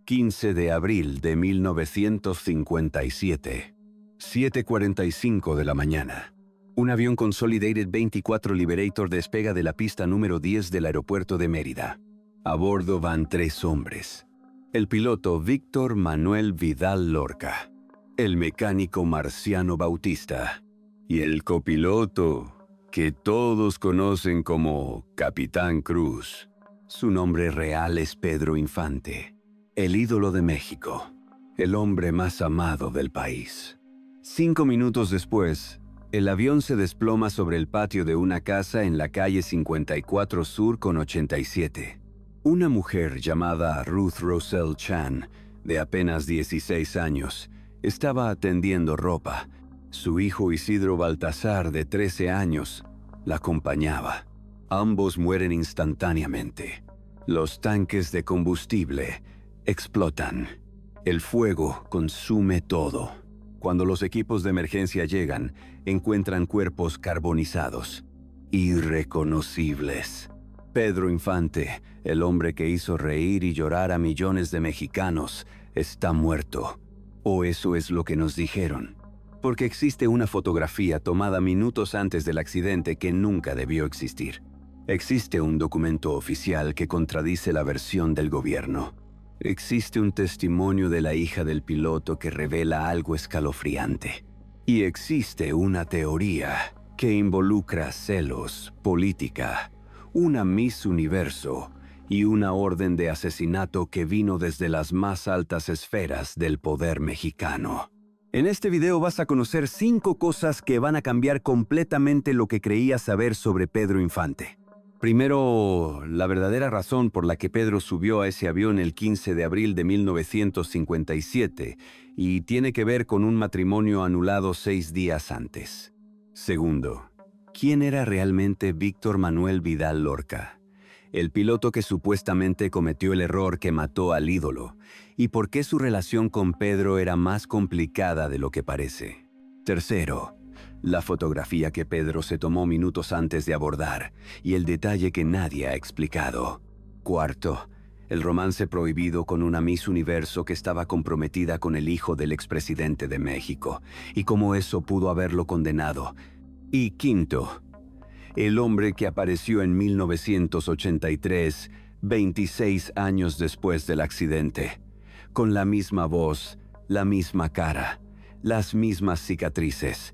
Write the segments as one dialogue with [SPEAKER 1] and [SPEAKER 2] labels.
[SPEAKER 1] 15 de abril de 1957, 7:45 de la mañana. Un avión Consolidated 24 Liberator despega de la pista número 10 del aeropuerto de Mérida. A bordo van 3 hombres. El piloto Víctor Manuel Vidal Lorca, el mecánico Marciano Bautista y el copiloto, que todos conocen como Capitán Cruz. Su nombre real es Pedro Infante, el ídolo de México, el hombre más amado del país. 5 minutos después, el avión se desploma sobre el patio de una casa en la calle 54 Sur con 87. Una mujer llamada Ruth Roselle Chan, de apenas 16 años, estaba atendiendo ropa. Su hijo Isidro Baltasar, de 13 años, la acompañaba. Ambos mueren instantáneamente. Los tanques de combustible explotan. El fuego consume todo. Cuando los equipos de emergencia llegan, encuentran cuerpos carbonizados, irreconocibles. Pedro Infante, el hombre que hizo reír y llorar a millones de mexicanos, está muerto. O eso es lo que nos dijeron. Porque existe una fotografía tomada minutos antes del accidente que nunca debió existir. Existe un documento oficial que contradice la versión del gobierno. Existe un testimonio de la hija del piloto que revela algo escalofriante. Y existe una teoría que involucra celos, política, una Miss Universo y una orden de asesinato que vino desde las más altas esferas del poder mexicano. En este video vas a conocer 5 cosas que van a cambiar completamente lo que creías saber sobre Pedro Infante. Primero, la verdadera razón por la que Pedro subió a ese avión el 15 de abril de 1957 y tiene que ver con un matrimonio anulado 6 días antes. Segundo, ¿quién era realmente Víctor Manuel Vidal Lorca? El piloto que supuestamente cometió el error que mató al ídolo, y por qué su relación con Pedro era más complicada de lo que parece. Tercero, la fotografía que Pedro se tomó minutos antes de abordar y el detalle que nadie ha explicado. Cuarto, el romance prohibido con una Miss Universo que estaba comprometida con el hijo del expresidente de México, y cómo eso pudo haberlo condenado. Y quinto, el hombre que apareció en 1983, 26 años después del accidente, con la misma voz, la misma cara, las mismas cicatrices,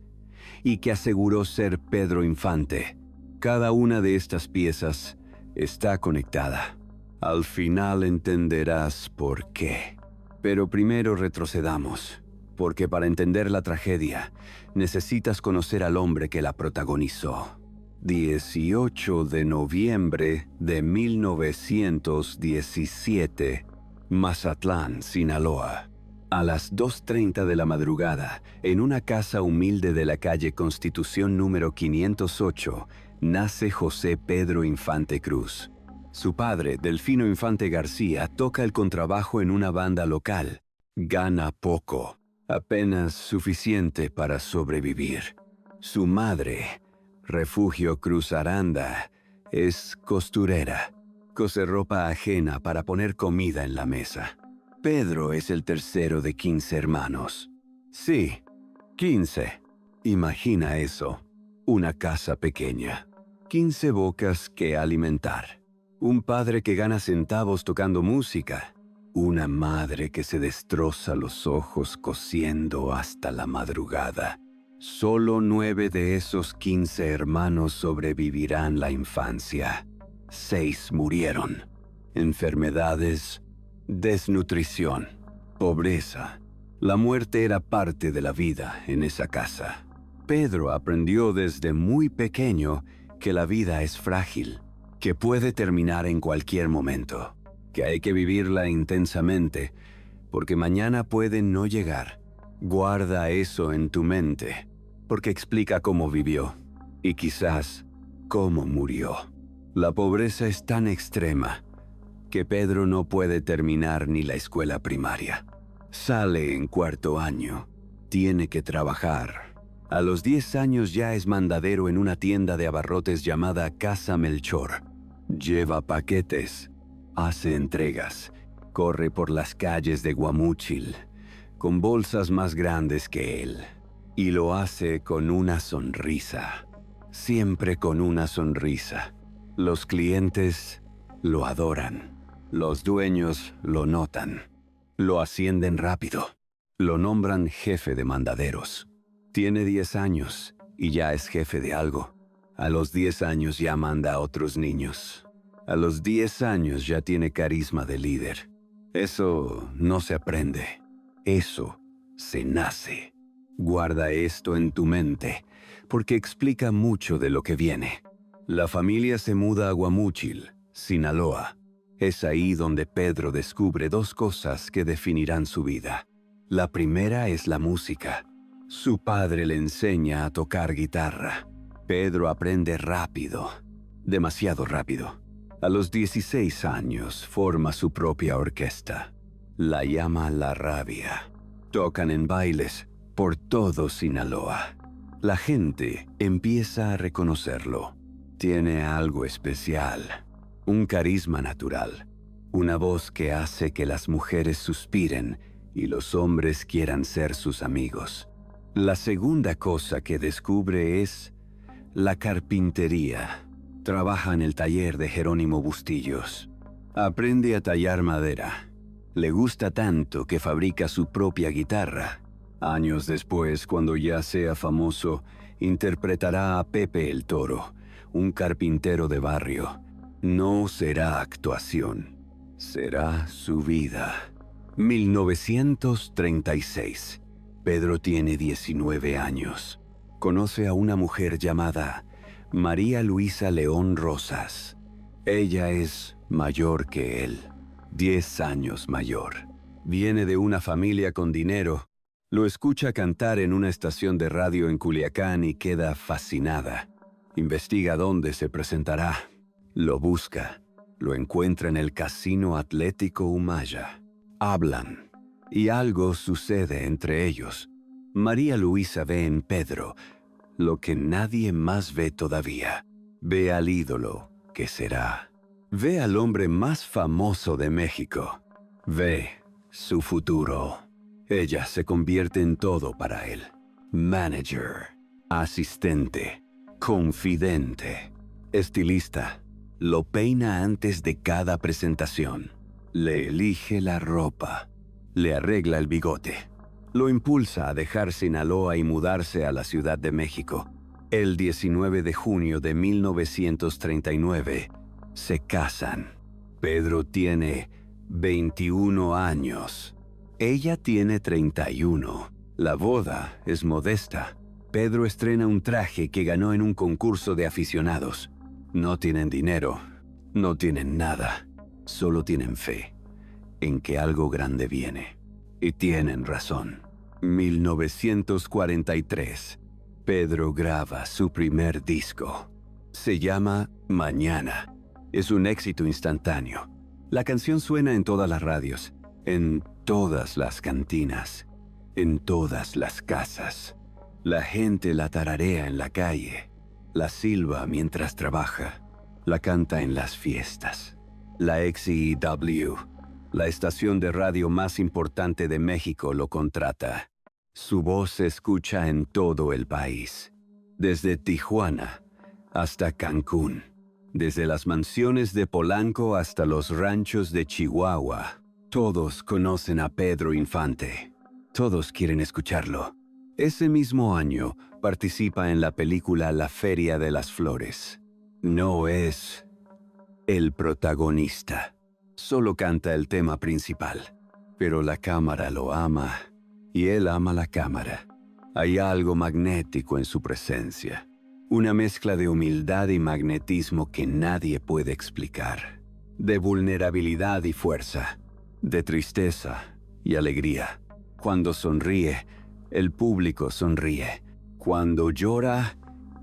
[SPEAKER 1] y que aseguró ser Pedro Infante. Cada una de estas piezas está conectada. Al final entenderás por qué. Pero primero retrocedamos, porque para entender la tragedia, necesitas conocer al hombre que la protagonizó. 18 de noviembre de 1917, Mazatlán, Sinaloa. A las 2:30 de la madrugada, en una casa humilde de la calle Constitución número 508, nace José Pedro Infante Cruz. Su padre, Delfino Infante García, toca el contrabajo en una banda local. Gana poco, apenas suficiente para sobrevivir. Su madre, Refugio Cruz Aranda, es costurera. Cose ropa ajena para poner comida en la mesa. Pedro es el tercero de 15 hermanos. Sí, 15. Imagina eso. Una casa pequeña. 15 bocas que alimentar. Un padre que gana centavos tocando música. Una madre que se destroza los ojos cosiendo hasta la madrugada. Solo 9 de esos 15 hermanos sobrevivirán la infancia. 6 murieron. Enfermedades, desnutrición, pobreza. La muerte era parte de la vida en esa casa. Pedro aprendió desde muy pequeño que la vida es frágil, que puede terminar en cualquier momento, que hay que vivirla intensamente, porque mañana puede no llegar. Guarda eso en tu mente, porque explica cómo vivió y quizás cómo murió. La pobreza es tan extrema que Pedro no puede terminar ni la escuela primaria. Sale en 4º año, tiene que trabajar. A los 10 años ya es mandadero en una tienda de abarrotes llamada Casa Melchor. Lleva paquetes, hace entregas Corre por las calles de Guamúchil con bolsas más grandes que él. Y lo hace con una sonrisa. Siempre con una sonrisa. Los clientes lo adoran. Los dueños lo notan. Lo ascienden rápido. Lo nombran jefe de mandaderos. Tiene 10 años y ya es jefe de algo. A los 10 años ya manda a otros niños. A los 10 años ya tiene carisma de líder. Eso no se aprende. Eso se nace. Guarda esto en tu mente, porque explica mucho de lo que viene. La familia se muda a Guamúchil, Sinaloa. Es ahí donde Pedro descubre 2 cosas que definirán su vida. La primera es la música. Su padre le enseña a tocar guitarra. Pedro aprende rápido, demasiado rápido. A los 16 años forma su propia orquesta. La llama La Rabia. Tocan en bailes por todo Sinaloa. La gente empieza a reconocerlo. Tiene algo especial, un carisma natural, una voz que hace que las mujeres suspiren y los hombres quieran ser sus amigos. La segunda cosa que descubre es la carpintería. Trabaja en el taller de Jerónimo Bustillos. Aprende a tallar madera. Le gusta tanto que fabrica su propia guitarra. Años después, cuando ya sea famoso, interpretará a Pepe el Toro, un carpintero de barrio. No será actuación, será su vida. 1936. Pedro tiene 19 años. Conoce a una mujer llamada María Luisa León Rosas. Ella es mayor que él, 10 años mayor. Viene de una familia con dinero. Lo escucha cantar en una estación de radio en Culiacán y queda fascinada. Investiga dónde se presentará. Lo busca. Lo encuentra en el Casino Atlético Humaya. Hablan. Y algo sucede entre ellos. María Luisa ve en Pedro lo que nadie más ve todavía. Ve al ídolo que será. Ve al hombre más famoso de México. Ve su futuro. Ella se convierte en todo para él. Manager, asistente, confidente, estilista. Lo peina antes de cada presentación. Le elige la ropa. Le arregla el bigote. Lo impulsa a dejar Sinaloa y mudarse a la Ciudad de México. El 19 de junio de 1939 se casan. Pedro tiene 21 años. Ella tiene 31. La boda es modesta. Pedro estrena un traje que ganó en un concurso de aficionados. No tienen dinero, no tienen nada. Solo tienen fe en que algo grande viene. Y tienen razón. 1943. Pedro graba su primer disco. Se llama Mañana. Es un éxito instantáneo. La canción suena en todas las radios, en todas las cantinas, en todas las casas. La gente la tararea en la calle, la silba mientras trabaja, la canta en las fiestas. La XEW, la estación de radio más importante de México, lo contrata. Su voz se escucha en todo el país, desde Tijuana hasta Cancún, desde las mansiones de Polanco hasta los ranchos de Chihuahua. Todos conocen a Pedro Infante. Todos quieren escucharlo. Ese mismo año participa en la película La Feria de las Flores. No es el protagonista. Solo canta el tema principal. Pero la cámara lo ama y él ama la cámara. Hay algo magnético en su presencia. Una mezcla de humildad y magnetismo que nadie puede explicar. De vulnerabilidad y fuerza. De tristeza y alegría. Cuando sonríe, el público sonríe. Cuando llora,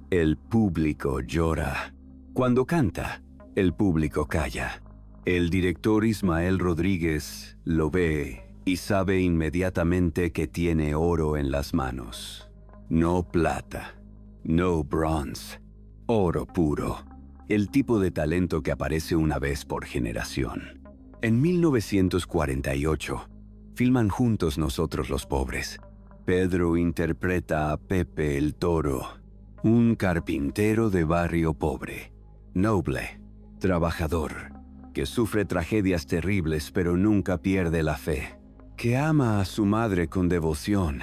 [SPEAKER 1] el público llora. Cuando canta, el público calla. El director Ismael Rodríguez lo ve y sabe inmediatamente que tiene oro en las manos. No plata, no bronce, oro puro. El tipo de talento que aparece una vez por generación. En 1948, filman juntos Nosotros los Pobres. Pedro interpreta a Pepe el Toro, un carpintero de barrio pobre, noble, trabajador, que sufre tragedias terribles pero nunca pierde la fe, que ama a su madre con devoción,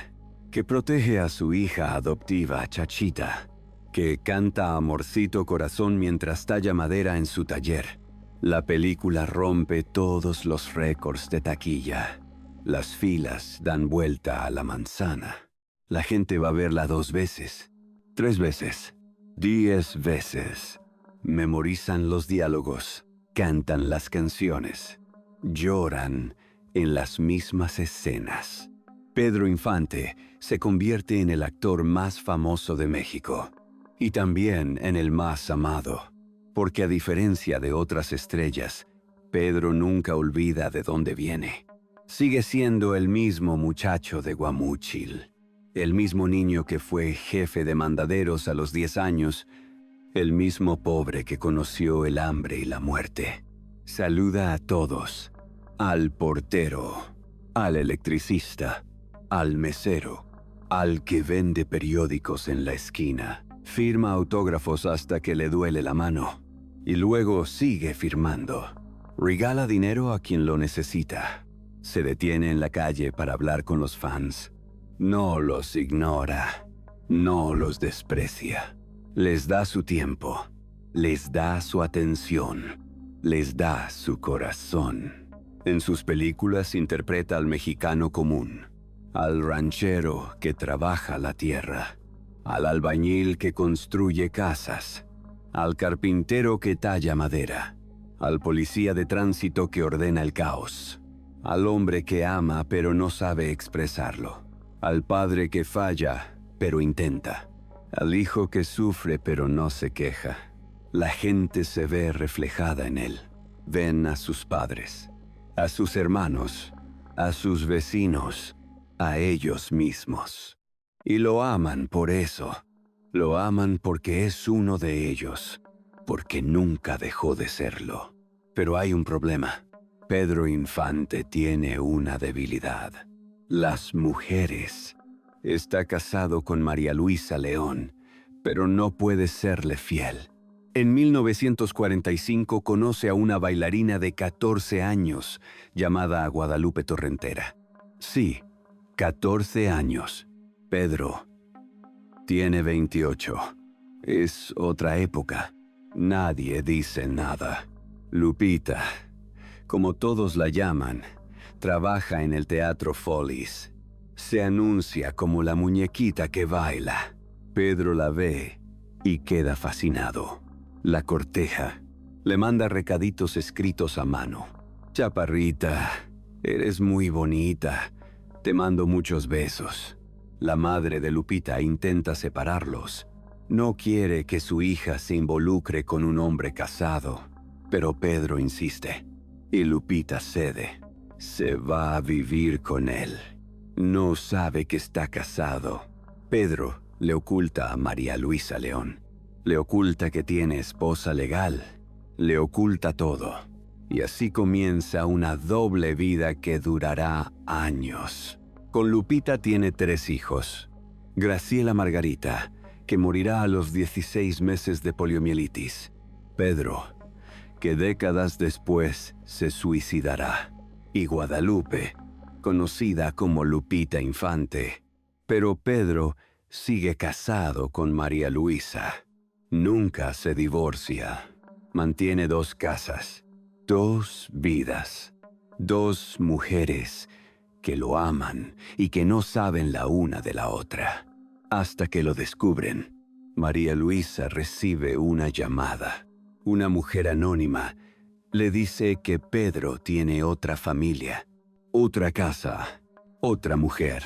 [SPEAKER 1] que protege a su hija adoptiva, Chachita, que canta Amorcito Corazón mientras talla madera en su taller. La película rompe todos los récords de taquilla. Las filas dan vuelta a la manzana. La gente va a verla 2 veces, 3 veces, 10 veces. Memorizan los diálogos, cantan las canciones, lloran en las mismas escenas. Pedro Infante se convierte en el actor más famoso de México y también en el más amado, porque a diferencia de otras estrellas, Pedro nunca olvida de dónde viene. Sigue siendo el mismo muchacho de Guamúchil, el mismo niño que fue jefe de mandaderos a los 10 años, el mismo pobre que conoció el hambre y la muerte. Saluda a todos, al portero, al electricista, al mesero, al que vende periódicos en la esquina. Firma autógrafos hasta que le duele la mano y luego sigue firmando. Regala dinero a quien lo necesita. Se detiene en la calle para hablar con los fans. No los ignora, no los desprecia. Les da su tiempo, les da su atención, les da su corazón. En sus películas interpreta al mexicano común, al ranchero que trabaja la tierra, al albañil que construye casas, al carpintero que talla madera, al policía de tránsito que ordena el caos, al hombre que ama pero no sabe expresarlo, al padre que falla pero intenta, al hijo que sufre pero no se queja. La gente se ve reflejada en él. Ven a sus padres, a sus hermanos, a sus vecinos, a ellos mismos. Y lo aman por eso. Lo aman porque es uno de ellos, porque nunca dejó de serlo. Pero hay un problema. Pedro Infante tiene una debilidad: las mujeres. Está casado con María Luisa León, pero no puede serle fiel. En 1945 conoce a una bailarina de 14 años llamada Guadalupe Torrentera. Sí, 14 años. Pedro tiene 28. Es otra época. Nadie dice nada. Lupita, como todos la llaman, trabaja en el Teatro Follies. Se anuncia como la muñequita que baila. Pedro la ve y queda fascinado. La corteja. Le manda recaditos escritos a mano. Chaparrita, eres muy bonita. Te mando muchos besos. La madre de Lupita intenta separarlos. No quiere que su hija se involucre con un hombre casado, pero Pedro insiste. Y Lupita cede. Se va a vivir con él. No sabe que está casado. Pedro le oculta a María Luisa León. Le oculta que tiene esposa legal. Le oculta todo. Y así comienza una doble vida que durará años. Con Lupita tiene 3 hijos. Graciela Margarita, que morirá a los 16 meses de poliomielitis. Pedro, que décadas después se suicidará. Y Guadalupe, conocida como Lupita Infante. Pero Pedro sigue casado con María Luisa. Nunca se divorcia. Mantiene 2 casas, 2 vidas, 2 mujeres que lo aman y que no saben la una de la otra. Hasta que lo descubren. María Luisa recibe una llamada. Una mujer anónima le dice que Pedro tiene otra familia, otra casa, otra mujer,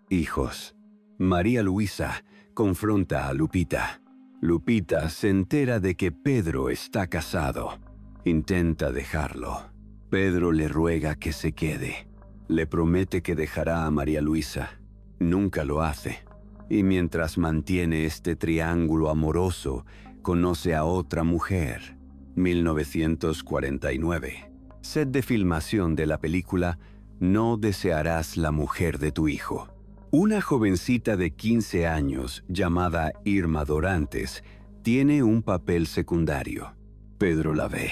[SPEAKER 1] hijos. María Luisa confronta a Lupita. Lupita se entera de que Pedro está casado. Intenta dejarlo. Pedro le ruega que se quede. Le promete que dejará a María Luisa. Nunca lo hace. Y mientras mantiene este triángulo amoroso, conoce a otra mujer. 1949. Set de filmación de la película No desearás la mujer de tu hijo. Una jovencita de 15 años llamada Irma Dorantes tiene un papel secundario. Pedro la ve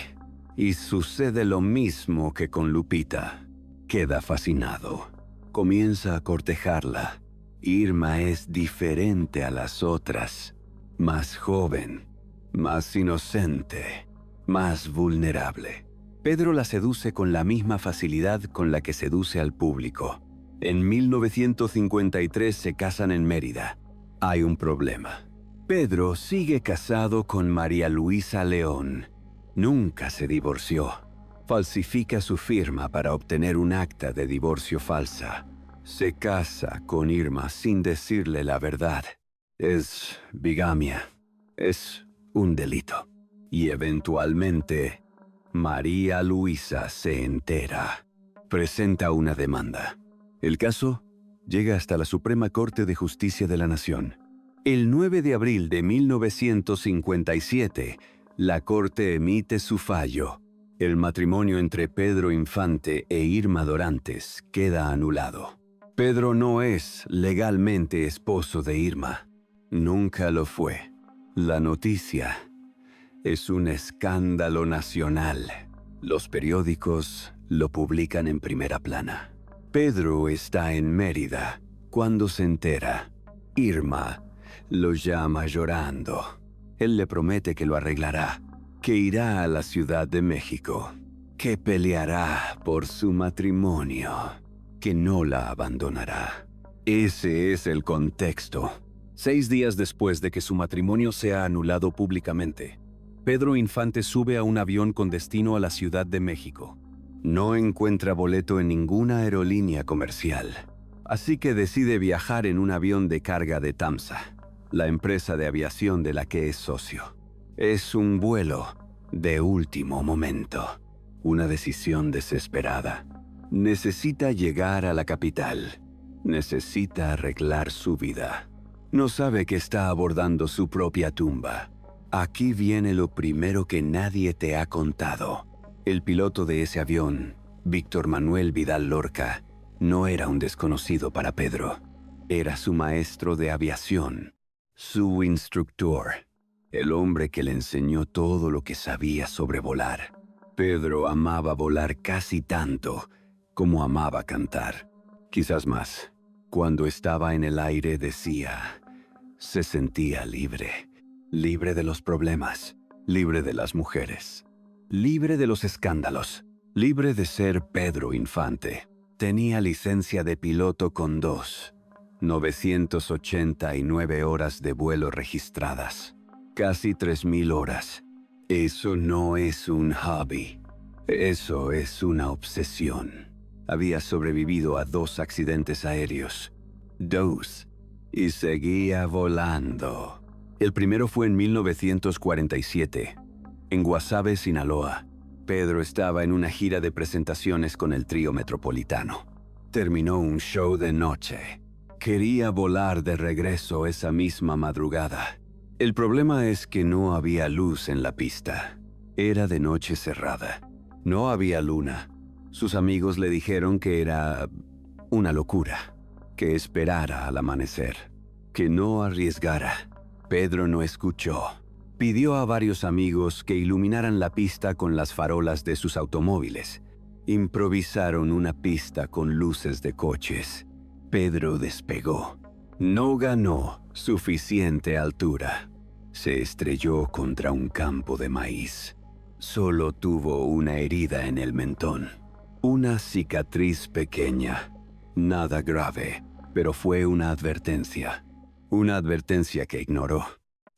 [SPEAKER 1] y sucede lo mismo que con Lupita. Queda fascinado. Comienza a cortejarla. Irma es diferente a las otras, más joven, más inocente, más vulnerable. Pedro la seduce con la misma facilidad con la que seduce al público. En 1953 se casan en Mérida. Hay un problema. Pedro sigue casado con María Luisa León. Nunca se divorció. Falsifica su firma para obtener un acta de divorcio falsa. Se casa con Irma sin decirle la verdad. Es bigamia. Es un delito. Y eventualmente, María Luisa se entera. Presenta una demanda. El caso llega hasta la Suprema Corte de Justicia de la Nación. El 9 de abril de 1957, la Corte emite su fallo. El matrimonio entre Pedro Infante e Irma Dorantes queda anulado. Pedro no es legalmente esposo de Irma. Nunca lo fue. La noticia es un escándalo nacional. Los periódicos lo publican en primera plana. Pedro está en Mérida cuando se entera. Irma lo llama llorando. Él le promete que lo arreglará, que irá a la Ciudad de México, que peleará por su matrimonio, que no la abandonará. Ese es el contexto.
[SPEAKER 2] 6 días después de que su matrimonio sea anulado públicamente, Pedro Infante sube a un avión con destino a la Ciudad de México.
[SPEAKER 1] No encuentra boleto en ninguna aerolínea comercial, así que decide viajar en un avión de carga de TAMSA, la empresa de aviación de la que es socio. Es un vuelo de último momento, una decisión desesperada. Necesita llegar a la capital, necesita arreglar su vida. No sabe que está abordando su propia tumba. Aquí viene lo primero que nadie te ha contado. El piloto de ese avión, Víctor Manuel Vidal Lorca, no era un desconocido para Pedro. Era su maestro de aviación, su instructor, el hombre que le enseñó todo lo que sabía sobre volar. Pedro amaba volar casi tanto como amaba cantar, quizás más. Cuando estaba en el aire decía, se sentía libre, libre de los problemas, libre de las mujeres, libre de los escándalos, libre de ser Pedro Infante. Tenía licencia de piloto con 989 horas de vuelo registradas, casi 3,000 horas. Eso no es un hobby, eso es una obsesión. Había sobrevivido a 2 accidentes aéreos, 2, y seguía volando. El primero fue en 1947, en Guasave, Sinaloa. Pedro estaba en una gira de presentaciones con el trío Metropolitano. Terminó un show de noche. Quería volar de regreso esa misma madrugada. El problema es que no había luz en la pista. Era de noche cerrada. No había luna. Sus amigos le dijeron que era una locura, que esperara al amanecer, que no arriesgara. Pedro no escuchó. Pidió a varios amigos que iluminaran la pista con las farolas de sus automóviles. Improvisaron una pista con luces de coches. Pedro despegó. No ganó suficiente altura. Se estrelló contra un campo de maíz. Solo tuvo una herida en el mentón. Una cicatriz pequeña. Nada grave, pero fue una advertencia. Una advertencia que ignoró.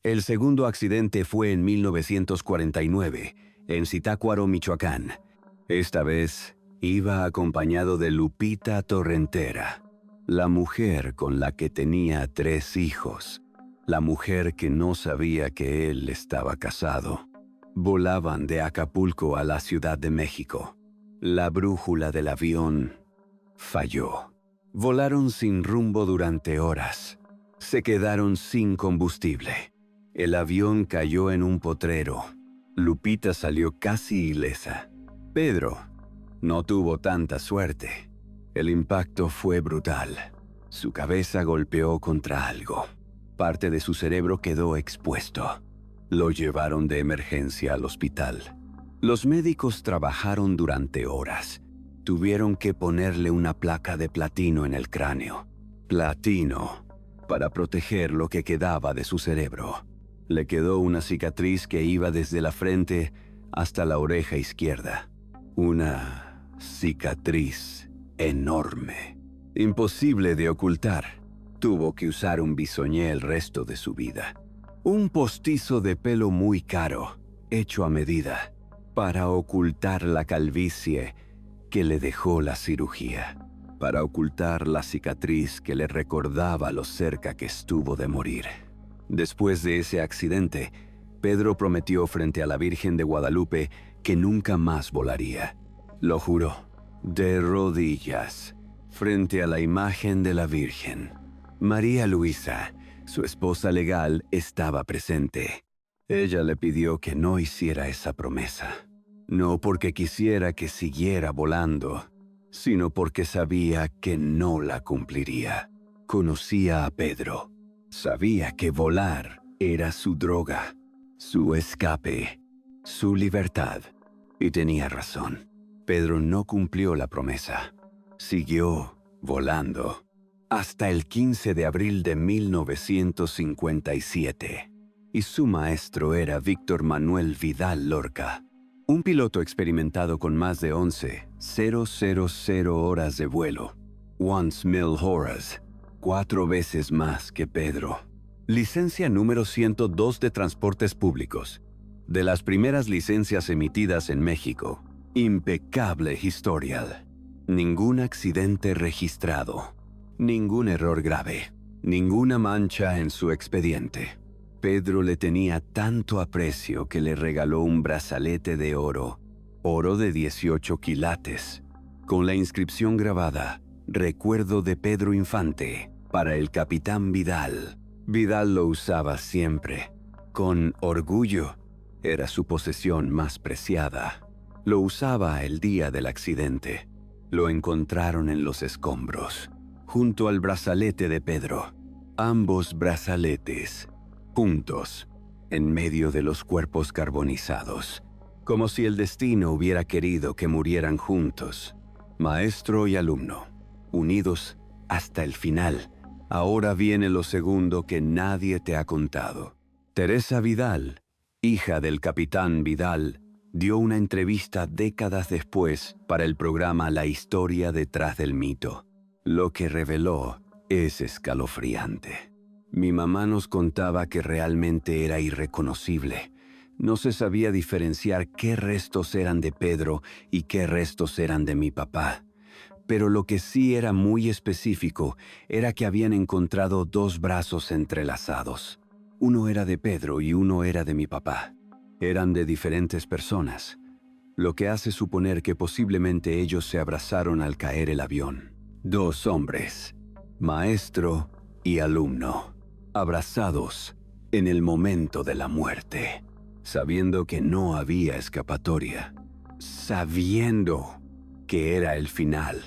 [SPEAKER 1] El segundo accidente fue en 1949, en Zitácuaro, Michoacán. Esta vez iba acompañado de Lupita Torrentera, la mujer con la que tenía 3 hijos, la mujer que no sabía que él estaba casado. Volaban de Acapulco a la Ciudad de México. La brújula del avión falló. Volaron sin rumbo durante horas. Se quedaron sin combustible. El avión cayó en un potrero. Lupita salió casi ilesa. Pedro No tuvo tanta suerte. El impacto fue brutal. Su cabeza golpeó contra algo. Parte de su cerebro quedó expuesto. Lo llevaron de emergencia al hospital. Los médicos trabajaron durante horas. Tuvieron que ponerle una placa de platino en el cráneo. Platino, para proteger lo que quedaba de su cerebro. Le quedó una cicatriz que iba desde la frente hasta la oreja izquierda. Una cicatriz enorme. Imposible de ocultar. Tuvo que usar un bisoñé el resto de su vida. Un postizo de pelo muy caro, hecho a medida, para ocultar la calvicie que le dejó la cirugía, para ocultar la cicatriz que le recordaba lo cerca que estuvo de morir. Después de ese accidente, Pedro prometió frente a la Virgen de Guadalupe que nunca más volaría. Lo juró, de rodillas, frente a la imagen de la Virgen. María Luisa, su esposa legal, estaba presente. Ella le pidió que no hiciera esa promesa. No porque quisiera que siguiera volando, sino porque sabía que no la cumpliría. Conocía a Pedro. Sabía que volar era su droga, su escape, su libertad. Y tenía razón. Pedro no cumplió la promesa. Siguió volando hasta el 15 de abril de 1957. Y su maestro era Víctor Manuel Vidal Lorca, un piloto experimentado con más de 11,000 horas de vuelo. Once mil horas, 4 veces más que Pedro. Licencia número 102 de Transportes Públicos. De las primeras licencias emitidas en México. Impecable historial. Ningún accidente registrado. Ningún error grave. Ninguna mancha en su expediente. Pedro le tenía tanto aprecio que le regaló un brazalete de oro de 18 quilates, con la inscripción grabada, Recuerdo de Pedro Infante, para el capitán Vidal. Vidal lo usaba siempre, con orgullo. Era su posesión más preciada. Lo usaba el día del accidente. Lo encontraron en los escombros, junto al brazalete de Pedro. Ambos brazaletes juntos, en medio de los cuerpos carbonizados, como si el destino hubiera querido que murieran juntos, maestro y alumno, unidos hasta el final. Ahora viene lo segundo que nadie te ha contado. Teresa Vidal, hija del capitán Vidal, dio una entrevista décadas después para el programa La historia detrás del mito. Lo que reveló es escalofriante. Mi mamá nos contaba que realmente era irreconocible. No se sabía diferenciar qué restos eran de Pedro y qué restos eran de mi papá. Pero lo que sí era muy específico era que habían encontrado 2 brazos entrelazados. Uno era de Pedro y uno era de mi papá. Eran de diferentes personas, lo que hace suponer que posiblemente ellos se abrazaron al caer el avión. 2 hombres, maestro y alumno, abrazados en el momento de la muerte, sabiendo que no había escapatoria, sabiendo que era el final.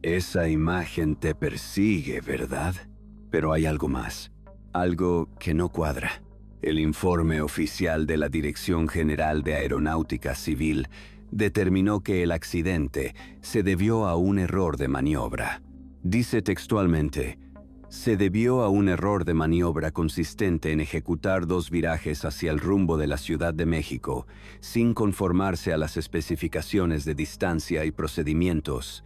[SPEAKER 1] Esa imagen te persigue, ¿verdad? Pero hay algo más, algo que no cuadra. El informe oficial de la Dirección General de Aeronáutica Civil determinó que el accidente se debió a un error de maniobra. Dice textualmente: se debió a un error de maniobra consistente en ejecutar 2 virajes hacia el rumbo de la Ciudad de México, sin conformarse a las especificaciones de distancia y procedimientos,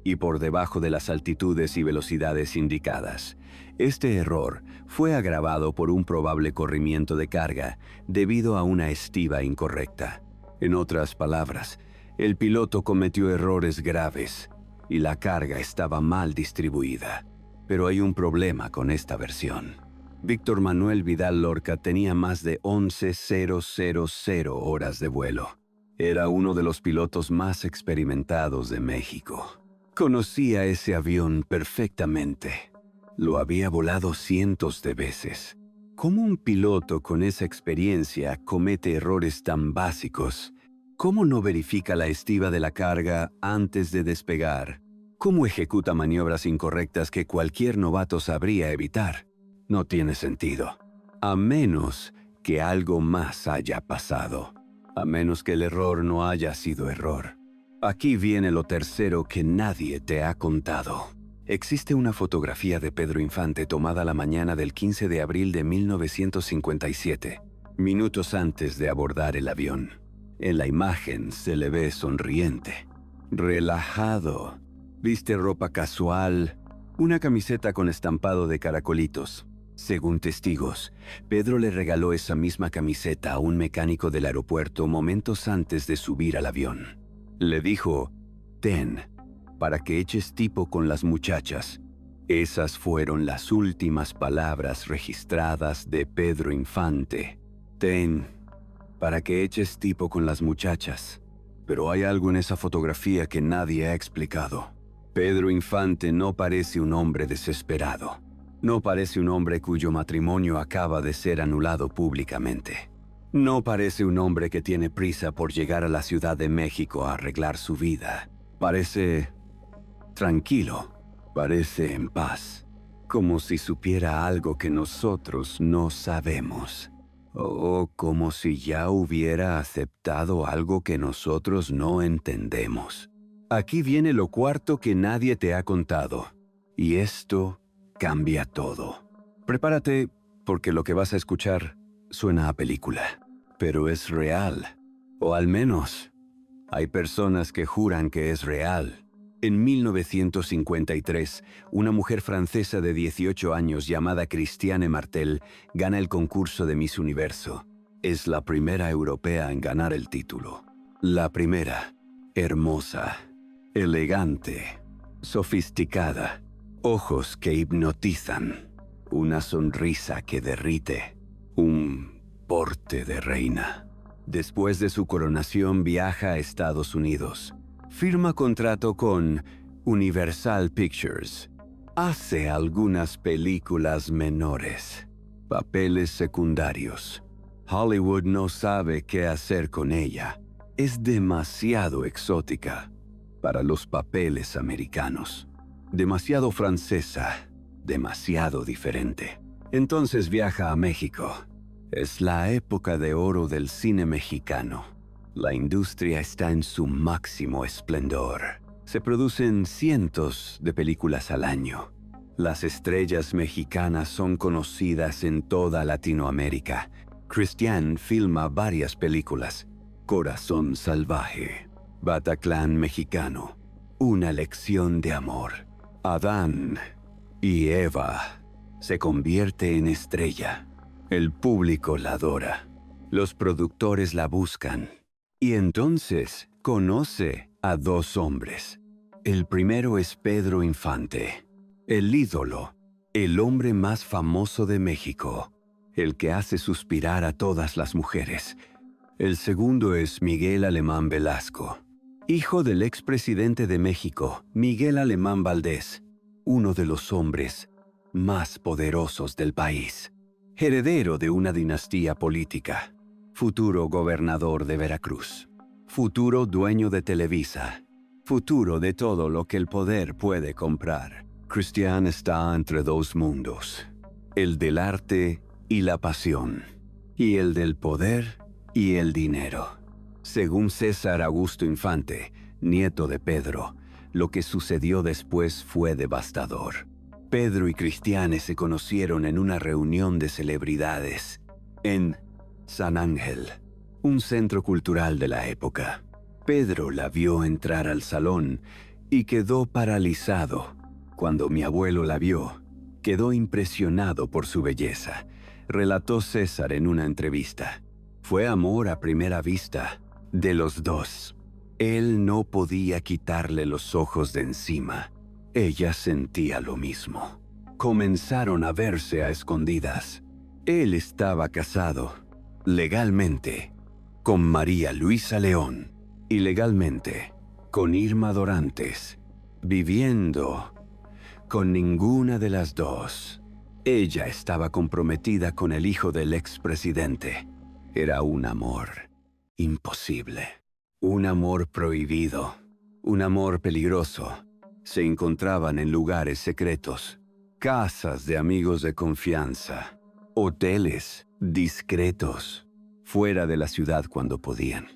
[SPEAKER 1] y por debajo de las altitudes y velocidades indicadas. Este error fue agravado por un probable corrimiento de carga debido a una estiba incorrecta. En otras palabras, el piloto cometió errores graves y la carga estaba mal distribuida. Pero hay un problema con esta versión. Víctor Manuel Vidal Lorca tenía más de 11,000 horas de vuelo. Era uno de los pilotos más experimentados de México. Conocía ese avión perfectamente. Lo había volado cientos de veces. ¿Cómo un piloto con esa experiencia comete errores tan básicos ¿Cómo no verifica la estiva de la carga antes de despegar? ¿Cómo ejecuta maniobras incorrectas que cualquier novato sabría evitar? No tiene sentido. A menos que algo más haya pasado. A menos que el error no haya sido error. Aquí viene lo tercero que nadie te ha contado. Existe una fotografía de Pedro Infante tomada la mañana del 15 de abril de 1957, minutos antes de abordar el avión. En la imagen se le ve sonriente, relajado, viste ropa casual, una camiseta con estampado de caracolitos. Según testigos, Pedro le regaló esa misma camiseta a un mecánico del aeropuerto momentos antes de subir al avión. Le dijo, «Ten, para que eches tipo con las muchachas». Esas fueron las últimas palabras registradas de Pedro Infante. «Ten, para que eches tipo con las muchachas». Pero hay algo en esa fotografía que nadie ha explicado. Pedro Infante no parece un hombre desesperado. No parece un hombre cuyo matrimonio acaba de ser anulado públicamente. No parece un hombre que tiene prisa por llegar a la Ciudad de México a arreglar su vida. Parece tranquilo, parece en paz, como si supiera algo que nosotros no sabemos. O como si ya hubiera aceptado algo que nosotros no entendemos. Aquí viene lo cuarto que nadie te ha contado. Y esto cambia todo. Prepárate, porque lo que vas a escuchar suena a película. Pero es real. O al menos, hay personas que juran que es real. En 1953, una mujer francesa de 18 años llamada Christiane Martel gana el concurso de Miss Universo. Es la primera europea en ganar el título. La primera, hermosa, elegante, sofisticada, ojos que hipnotizan, una sonrisa que derrite, un porte de reina. Después de su coronación viaja a Estados Unidos. Firma contrato con Universal Pictures. Hace algunas películas menores, papeles secundarios. Hollywood no sabe qué hacer con ella. Es demasiado exótica para los papeles americanos. Demasiado francesa, demasiado diferente. Entonces viaja a México. Es la época de oro del cine mexicano. La industria está en su máximo esplendor. Se producen cientos de películas al año. Las estrellas mexicanas son conocidas en toda Latinoamérica. Christiane filma varias películas. Corazón salvaje, Bataclan mexicano, Una lección de amor, Adán y Eva. Se convierte en estrella. El público la adora. Los productores la buscan. Y entonces conoce a dos hombres. El primero es Pedro Infante, el ídolo, el hombre más famoso de México, el que hace suspirar a todas las mujeres. El segundo es Miguel Alemán Velasco, hijo del expresidente de México, Miguel Alemán Valdés, uno de los hombres más poderosos del país, heredero de una dinastía política. Futuro gobernador de Veracruz, futuro dueño de Televisa, futuro de todo lo que el poder puede comprar. Christiane está entre dos mundos, el del arte y la pasión, y el del poder y el dinero. Según César Augusto Infante, nieto de Pedro, lo que sucedió después fue devastador. Pedro y Christiane se conocieron en una reunión de celebridades en San Ángel, un centro cultural de la época. Pedro la vio entrar al salón y quedó paralizado. Cuando mi abuelo la vio, quedó impresionado por su belleza, relató César en una entrevista. Fue amor a primera vista de los dos. Él no podía quitarle los ojos de encima. Ella sentía lo mismo. Comenzaron a verse a escondidas. Él estaba casado legalmente con María Luisa León y legalmente con Irma Dorantes, viviendo con ninguna de las dos. Ella estaba comprometida con el hijo del expresidente. Era un amor imposible. Un amor prohibido, un amor peligroso. Se encontraban en lugares secretos, casas de amigos de confianza, hoteles discretos, fuera de la ciudad cuando podían.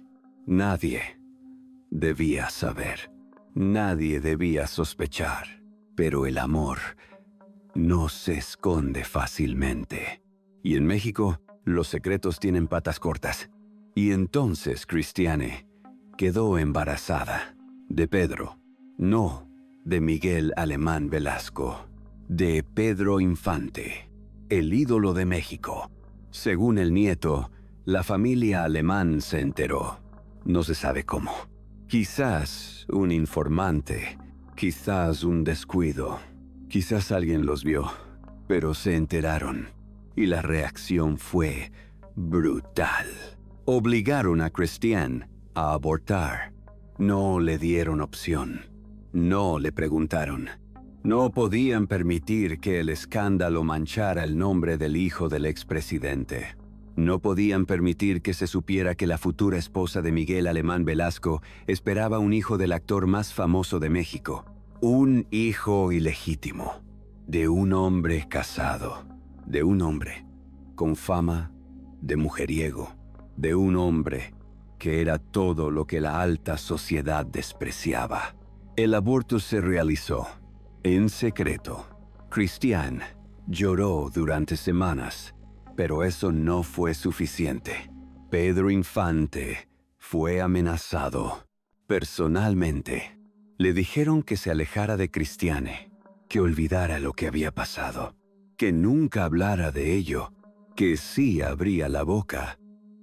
[SPEAKER 1] Nadie debía saber, nadie debía sospechar, pero el amor no se esconde fácilmente. Y en México, los secretos tienen patas cortas. Y entonces Cristiane quedó embarazada de Pedro, no de Miguel Alemán Velasco, de Pedro Infante, el ídolo de México. Según el nieto, la familia Alemán se enteró. No se sabe cómo. Quizás un informante, quizás un descuido, quizás alguien los vio, pero se enteraron y la reacción fue brutal. Obligaron a Christiane a abortar. No le dieron opción. No le preguntaron. No podían permitir que el escándalo manchara el nombre del hijo del expresidente. No podían permitir que se supiera que la futura esposa de Miguel Alemán Velasco esperaba un hijo del actor más famoso de México. Un hijo ilegítimo, de un hombre casado, de un hombre con fama de mujeriego, de un hombre que era todo lo que la alta sociedad despreciaba. El aborto se realizó en secreto. Christiane lloró durante semanas, pero eso no fue suficiente. Pedro Infante fue amenazado personalmente. Le dijeron que se alejara de Christiane, que olvidara lo que había pasado, que nunca hablara de ello, que si abría la boca,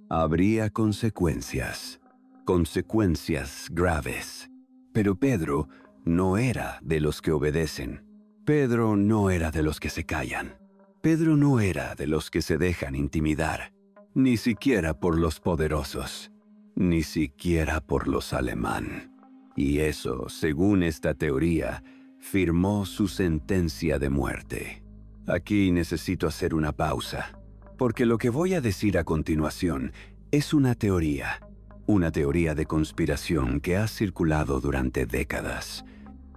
[SPEAKER 1] habría consecuencias, consecuencias graves. Pero Pedro no era de los que obedecen. Pedro no era de los que se callan. Pedro no era de los que se dejan intimidar, ni siquiera por los poderosos, ni siquiera por los Alemán. Y eso, según esta teoría, firmó su sentencia de muerte. Aquí necesito hacer una pausa, porque lo que voy a decir a continuación es una teoría de conspiración que ha circulado durante décadas.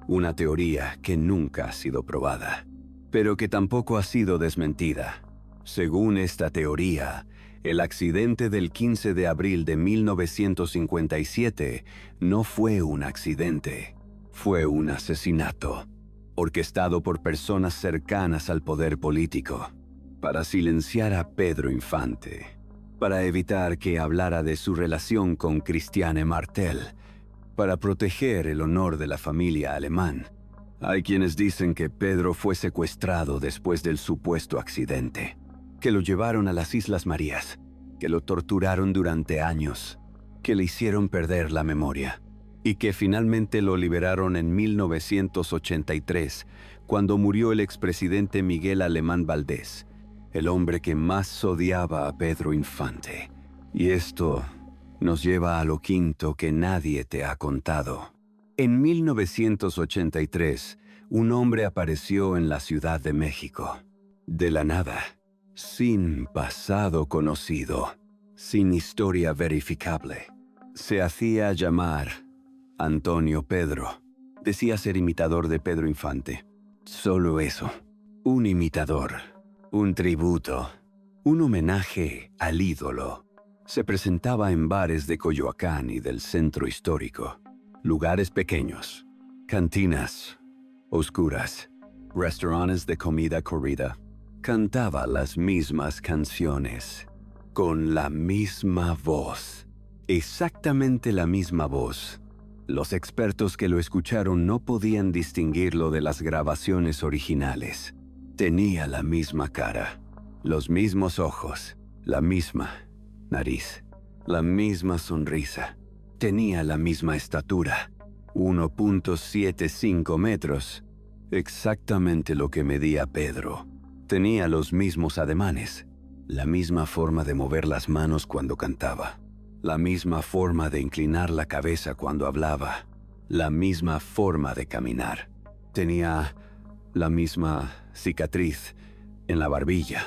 [SPEAKER 1] Una teoría que nunca ha sido probada, pero que tampoco ha sido desmentida. Según esta teoría, el accidente del 15 de abril de 1957 no fue un accidente, fue un asesinato, orquestado por personas cercanas al poder político, para silenciar a Pedro Infante, para evitar que hablara de su relación con Christiane Martel, para proteger el honor de la familia Alemán. Hay quienes dicen que Pedro fue secuestrado después del supuesto accidente, que lo llevaron a las Islas Marías, que lo torturaron durante años, que le hicieron perder la memoria, y que finalmente lo liberaron en 1983, cuando murió el expresidente Miguel Alemán Valdés, el hombre que más odiaba a Pedro Infante. Y esto nos lleva a lo quinto que nadie te ha contado. En 1983, un hombre apareció en la Ciudad de México, de la nada, sin pasado conocido, sin historia verificable. Se hacía llamar Antonio Pedro. Decía ser imitador de Pedro Infante. Solo eso, un imitador, un tributo, un homenaje al ídolo. Se presentaba en bares de Coyoacán y del centro histórico. Lugares pequeños, cantinas oscuras, restaurantes de comida corrida. Cantaba las mismas canciones, con la misma voz, exactamente la misma voz. Los expertos que lo escucharon no podían distinguirlo de las grabaciones originales. Tenía la misma cara, los mismos ojos, la misma nariz, la misma sonrisa. Tenía la misma estatura, 1.75 metros, exactamente lo que medía Pedro. Tenía los mismos ademanes, la misma forma de mover las manos cuando cantaba, la misma forma de inclinar la cabeza cuando hablaba, la misma forma de caminar. Tenía la misma cicatriz en la barbilla,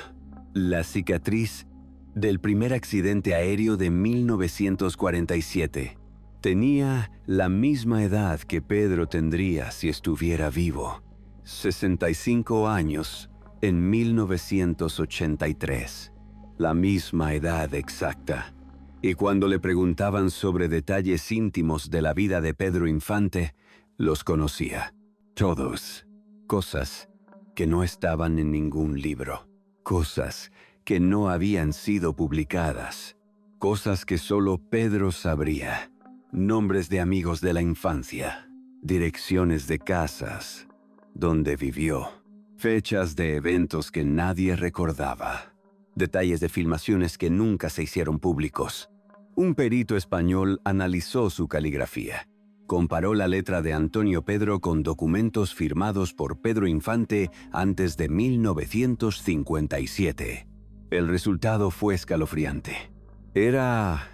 [SPEAKER 1] la cicatriz del primer accidente aéreo de 1947. Tenía la misma edad que Pedro tendría si estuviera vivo, 65 años en 1983, la misma edad exacta. Y cuando le preguntaban sobre detalles íntimos de la vida de Pedro Infante, los conocía. Todos. Cosas que no estaban en ningún libro. Cosas que no habían sido publicadas. Cosas que solo Pedro sabría. Nombres de amigos de la infancia. Direcciones de casas donde vivió. Fechas de eventos que nadie recordaba. Detalles de filmaciones que nunca se hicieron públicos. Un perito español analizó su caligrafía. Comparó la letra de Antonio Pedro con documentos firmados por Pedro Infante antes de 1957. El resultado fue escalofriante. Era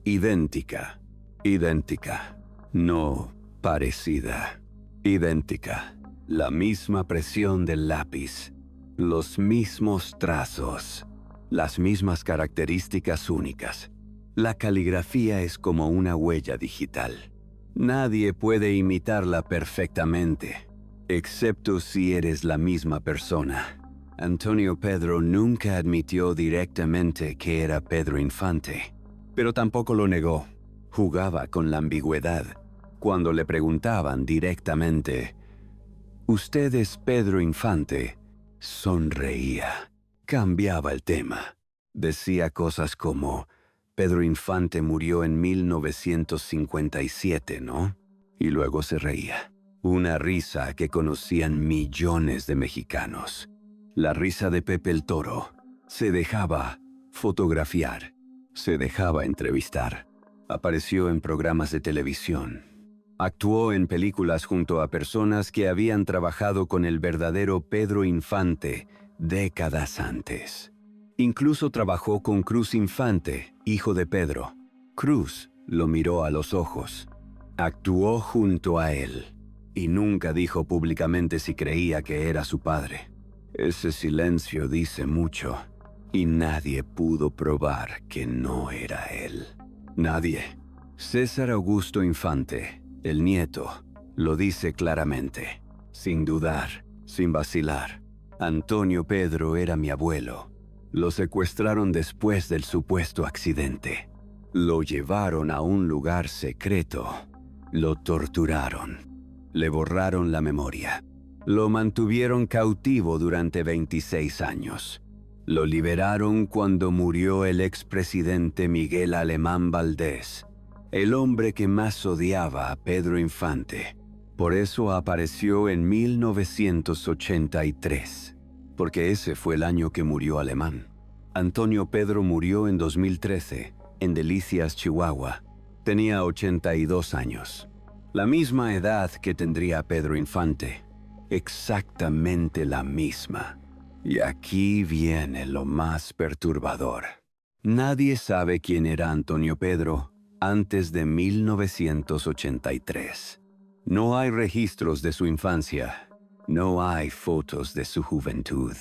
[SPEAKER 1] idéntica. Idéntica. No parecida. Idéntica. La misma presión del lápiz. Los mismos trazos. Las mismas características únicas. La caligrafía es como una huella digital. Nadie puede imitarla perfectamente, excepto si eres la misma persona. Antonio Pedro nunca admitió directamente que era Pedro Infante, pero tampoco lo negó. Jugaba con la ambigüedad. Cuando le preguntaban directamente, «¿Usted es Pedro Infante?», sonreía. Cambiaba el tema. Decía cosas como, «Pedro Infante murió en 1957, ¿no?», y luego se reía. Una risa que conocían millones de mexicanos. La risa de Pepe el Toro. Se dejaba fotografiar. Se dejaba entrevistar. Apareció en programas de televisión. Actuó en películas junto a personas que habían trabajado con el verdadero Pedro Infante décadas antes. Incluso trabajó con Cruz Infante, hijo de Pedro. Cruz lo miró a los ojos. Actuó junto a él. Y nunca dijo públicamente si creía que era su padre. Ese silencio dice mucho. Y nadie pudo probar que no era él. Nadie. César Augusto Infante, el nieto, lo dice claramente. Sin dudar, sin vacilar. Antonio Pedro era mi abuelo. Lo secuestraron después del supuesto accidente. Lo llevaron a un lugar secreto. Lo torturaron. Le borraron la memoria. Lo mantuvieron cautivo durante 26 años. Lo liberaron cuando murió el expresidente Miguel Alemán Valdés, el hombre que más odiaba a Pedro Infante. Por eso apareció en 1983. Porque ese fue el año que murió Alemán. Antonio Pedro murió en 2013, en Delicias, Chihuahua. Tenía 82 años. La misma edad que tendría Pedro Infante. Exactamente la misma. Y aquí viene lo más perturbador. Nadie sabe quién era Antonio Pedro antes de 1983. No hay registros de su infancia. No hay fotos de su juventud.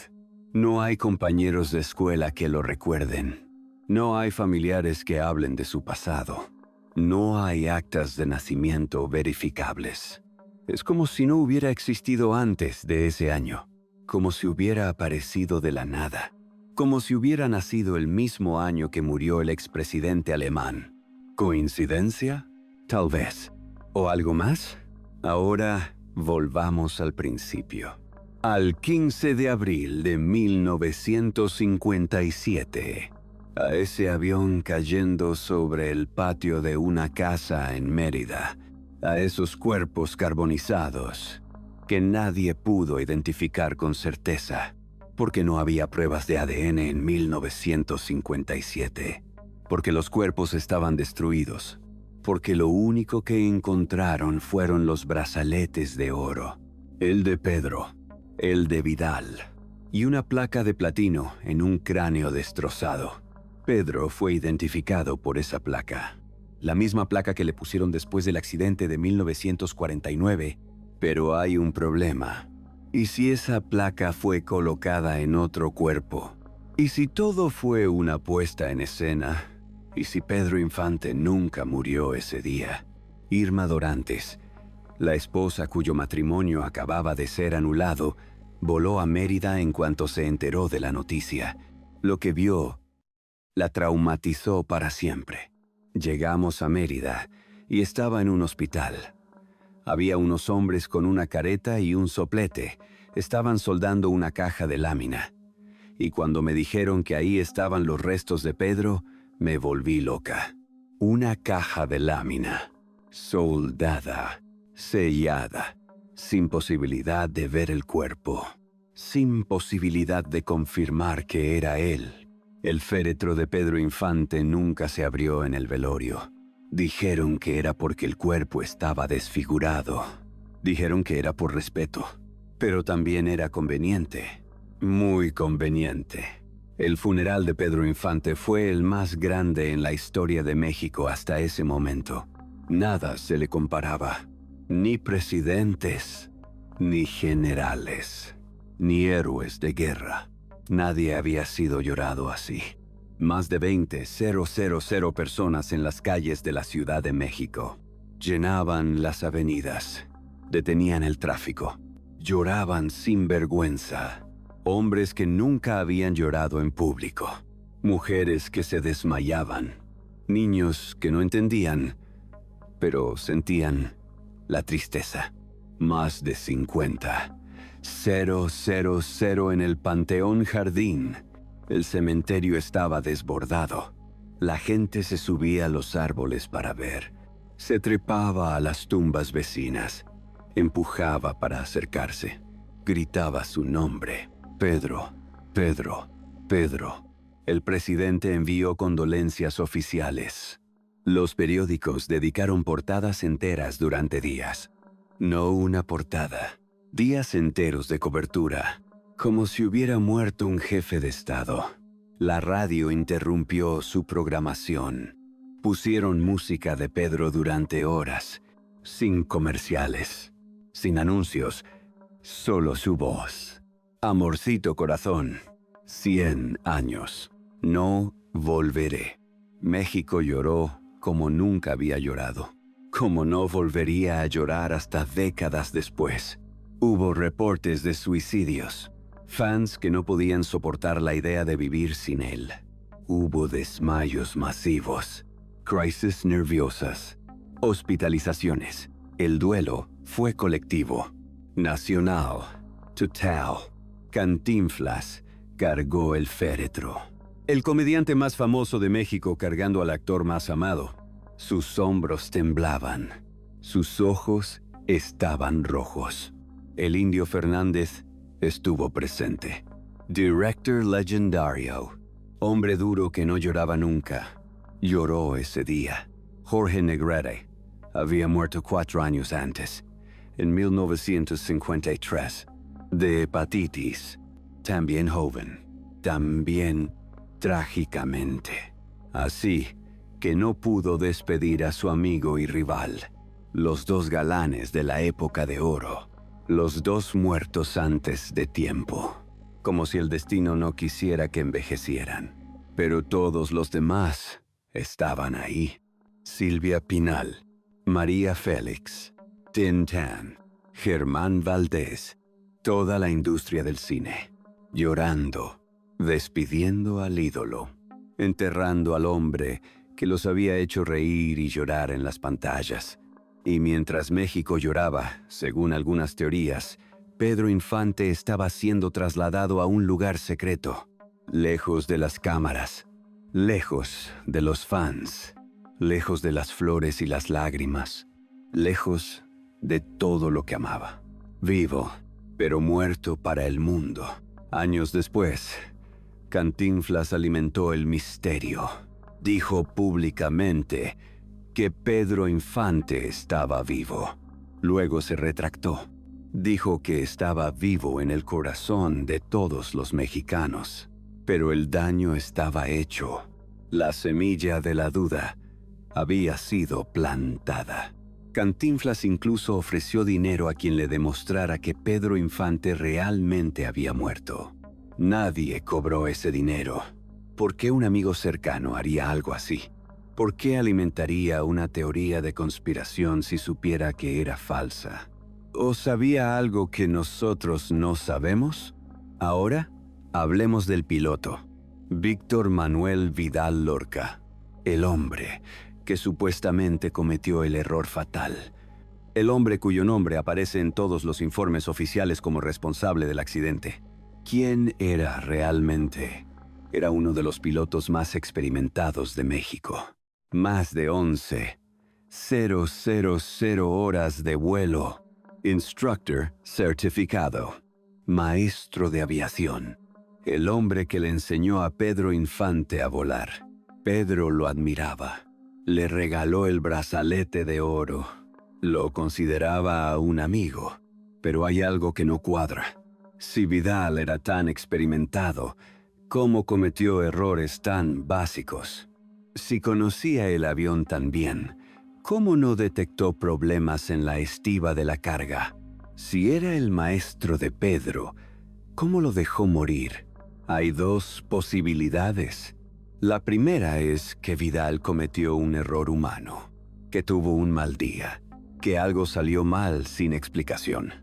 [SPEAKER 1] No hay compañeros de escuela que lo recuerden. No hay familiares que hablen de su pasado. No hay actas de nacimiento verificables. Es como si no hubiera existido antes de ese año. Como si hubiera aparecido de la nada. Como si hubiera nacido el mismo año que murió el expresidente alemán. ¿Coincidencia? Tal vez. ¿O algo más? Ahora volvamos al principio. Al 15 de abril de 1957. A ese avión cayendo sobre el patio de una casa en Mérida. A esos cuerpos carbonizados que nadie pudo identificar con certeza, porque no había pruebas de ADN en 1957, porque los cuerpos estaban destruidos, porque lo único que encontraron fueron los brazaletes de oro, el de Pedro, el de Vidal, y una placa de platino en un cráneo destrozado. Pedro fue identificado por esa placa, la misma placa que le pusieron después del accidente de 1949, pero hay un problema. ¿Y si esa placa fue colocada en otro cuerpo? ¿Y si todo fue una puesta en escena? ¿Y si Pedro Infante nunca murió ese día? Irma Dorantes, la esposa cuyo matrimonio acababa de ser anulado, voló a Mérida en cuanto se enteró de la noticia. Lo que vio la traumatizó para siempre. Llegamos a Mérida y estaba en un hospital. Había unos hombres con una careta y un soplete. Estaban soldando una caja de lámina. Y cuando me dijeron que ahí estaban los restos de Pedro, me volví loca. Una caja de lámina, soldada, sellada, sin posibilidad de ver el cuerpo, sin posibilidad de confirmar que era él. El féretro de Pedro Infante nunca se abrió en el velorio. Dijeron que era porque el cuerpo estaba desfigurado. Dijeron que era por respeto, pero también era conveniente. Muy conveniente. El funeral de Pedro Infante fue el más grande en la historia de México hasta ese momento. Nada se le comparaba. Ni presidentes, ni generales, ni héroes de guerra. Nadie había sido llorado así. Más de 20,000 personas en las calles de la Ciudad de México. Llenaban las avenidas. Detenían el tráfico. Lloraban sin vergüenza. Hombres que nunca habían llorado en público. Mujeres que se desmayaban. Niños que no entendían, pero sentían la tristeza. Más de 50. 000 en el Panteón Jardín. El cementerio estaba desbordado. La gente se subía a los árboles para ver. Se trepaba a las tumbas vecinas. Empujaba para acercarse. Gritaba su nombre. Pedro, Pedro, Pedro. El presidente envió condolencias oficiales. Los periódicos dedicaron portadas enteras durante días. No una portada. Días enteros de cobertura. Como si hubiera muerto un jefe de Estado. La radio interrumpió su programación. Pusieron música de Pedro durante horas. Sin comerciales. Sin anuncios. Solo su voz. Amorcito corazón, 100 años. No volveré. México lloró como nunca había llorado. Como no volvería a llorar hasta décadas después. Hubo reportes de suicidios. Fans que no podían soportar la idea de vivir sin él. Hubo desmayos masivos. Crisis nerviosas. Hospitalizaciones. El duelo fue colectivo. Nacional. Total. Cantinflas cargó el féretro. El comediante más famoso de México cargando al actor más amado. Sus hombros temblaban. Sus ojos estaban rojos. El Indio Fernández estuvo presente. Director legendario. Hombre duro que no lloraba nunca. Lloró ese día. Jorge Negrete había muerto 4 años antes, en 1953. De hepatitis, también joven, también trágicamente. Así que no pudo despedir a su amigo y rival, los dos galanes de la época de oro, los dos muertos antes de tiempo, como si el destino no quisiera que envejecieran. Pero todos los demás estaban ahí. Silvia Pinal, María Félix, Tintán, Germán Valdés, toda la industria del cine, llorando, despidiendo al ídolo, enterrando al hombre que los había hecho reír y llorar en las pantallas. Y mientras México lloraba, según algunas teorías, Pedro Infante estaba siendo trasladado a un lugar secreto, lejos de las cámaras, lejos de los fans, lejos de las flores y las lágrimas, lejos de todo lo que amaba. Vivo, pero muerto para el mundo. Años después, Cantinflas alimentó el misterio. Dijo públicamente que Pedro Infante estaba vivo. Luego se retractó. Dijo que estaba vivo en el corazón de todos los mexicanos. Pero el daño estaba hecho. La semilla de la duda había sido plantada. Cantinflas incluso ofreció dinero a quien le demostrara que Pedro Infante realmente había muerto. Nadie cobró ese dinero. ¿Por qué un amigo cercano haría algo así? ¿Por qué alimentaría una teoría de conspiración si supiera que era falsa? ¿O sabía algo que nosotros no sabemos? Ahora, hablemos del piloto, Víctor Manuel Vidal Lorca, el hombre que supuestamente cometió el error fatal. El hombre cuyo nombre aparece en todos los informes oficiales como responsable del accidente. ¿Quién era realmente? Era uno de los pilotos más experimentados de México. Más de 11,000 horas de vuelo. Instructor certificado. Maestro de aviación. El hombre que le enseñó a Pedro Infante a volar. Pedro lo admiraba. Le regaló el brazalete de oro. Lo consideraba un amigo. Pero hay algo que no cuadra. Si Vidal era tan experimentado, ¿cómo cometió errores tan básicos? Si conocía el avión tan bien, ¿cómo no detectó problemas en la estiba de la carga? Si era el maestro de Pedro, ¿cómo lo dejó morir? Hay dos posibilidades. La primera es que Vidal cometió un error humano, que tuvo un mal día, que algo salió mal sin explicación.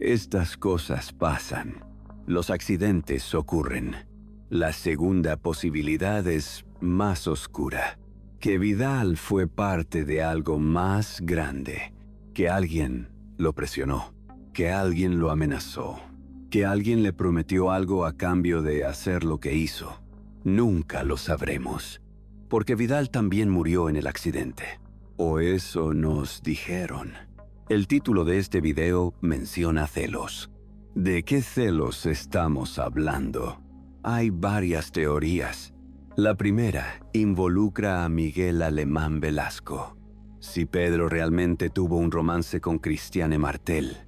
[SPEAKER 1] Estas cosas pasan. Los accidentes ocurren. La segunda posibilidad es más oscura, que Vidal fue parte de algo más grande, que alguien lo presionó, que alguien lo amenazó, que alguien le prometió algo a cambio de hacer lo que hizo. Nunca lo sabremos, porque Vidal también murió en el accidente. O eso nos dijeron. El título de este video menciona celos. ¿De qué celos estamos hablando? Hay varias teorías. La primera involucra a Miguel Alemán Velasco. Si Pedro realmente tuvo un romance con Cristiane Martel,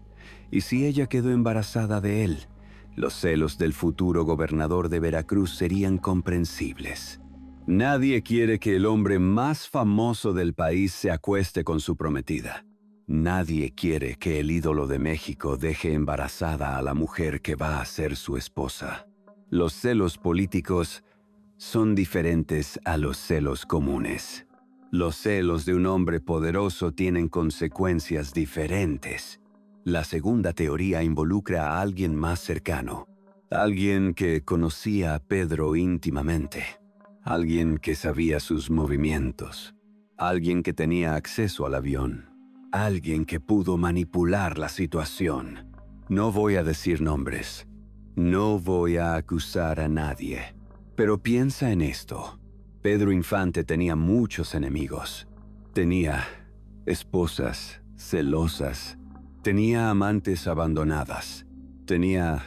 [SPEAKER 1] y si ella quedó embarazada de él, los celos del futuro gobernador de Veracruz serían comprensibles. Nadie quiere que el hombre más famoso del país se acueste con su prometida. Nadie quiere que el ídolo de México deje embarazada a la mujer que va a ser su esposa. Los celos políticos son diferentes a los celos comunes. Los celos de un hombre poderoso tienen consecuencias diferentes. La segunda teoría involucra a alguien más cercano, alguien que conocía a Pedro íntimamente, alguien que sabía sus movimientos, alguien que tenía acceso al avión, alguien que pudo manipular la situación. No voy a decir nombres, no voy a acusar a nadie, pero piensa en esto. Pedro Infante tenía muchos enemigos. Tenía esposas celosas. Tenía amantes abandonadas. Tenía